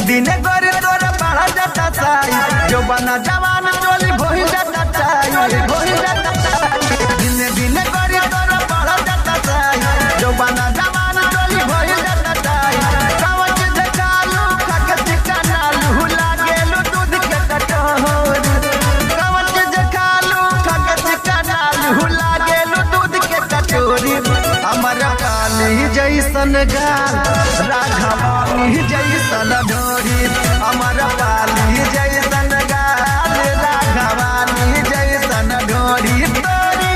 दिन गोरी तोर बड़ा जाता साई जो बना जवान टोली भोई जाता चाई भोई जाता चाई दिन गोरी तोर बड़ा जाता साई जो बना जवान टोली भोई जाता चाई कावच झकालू खगत कनालू लागेलू दूध के कटोरी कावच झकालू खगत कनालू लागेलू दूध के कटोरी अमर काली जैसन गाल राघवानी जैसन ढोरी अमर काली जैसन गाल राघवानी जैसन ढोरी तोरी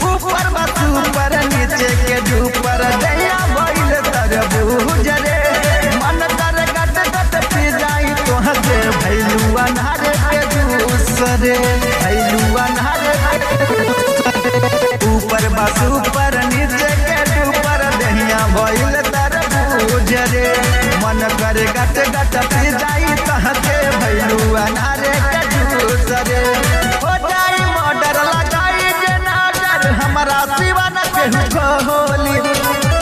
ऊपर नीचे के ऊपर दैया भइल तरबूज रे मन कर गट गट पी जाई तोह से भैलू अनहर के दूसरे भैलू अनहर ऊपर बस ऊपर नीचे के ऊपर दैया भइल तरबूज रे मन कर गट गट पी जाई तोह से भैलू अनहर के दूसरे हो जाई मर्डर लगाई जे नजर हमारा सिवा न केहू होली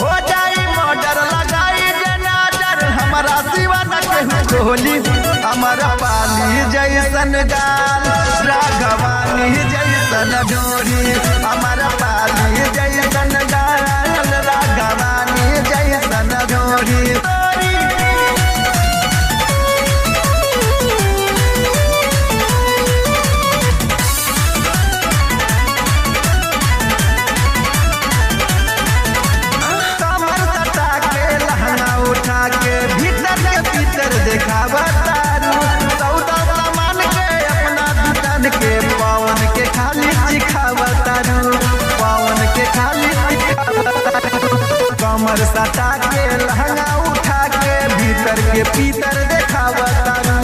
हो जाई मर्डर लगाई जे नजर हमारा सिवा न केहू होली हमारा पाली जैसन गाल राघवानी जैसन ढोरी हमारा पाली जैसन गाल राघवानी जैसन ढोरी उठा के भीतर के भीतर देखावा तारू सौदा सामान के अपना दुकान के पवन के खाली दिखावा तारू पवन के खाली दिखावा तारू कमर सटा के लहंगा उठा के भीतर के भीतर देखावा तारू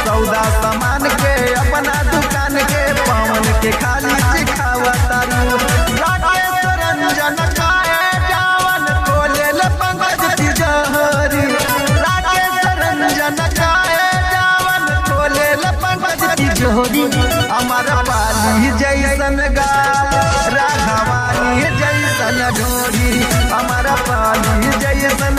सौदा सामान के अपना दुकान के पवन के खाली दिखावा तारू राकेश रंजन काए जावन कोले ले पंकज तिजोरी राकेश रंजन काए जावन कोले ले पंकज तिजोरी हमारा पाली जैसन गाल राघवानी जैसन ढोरी हमारा पाली जैसन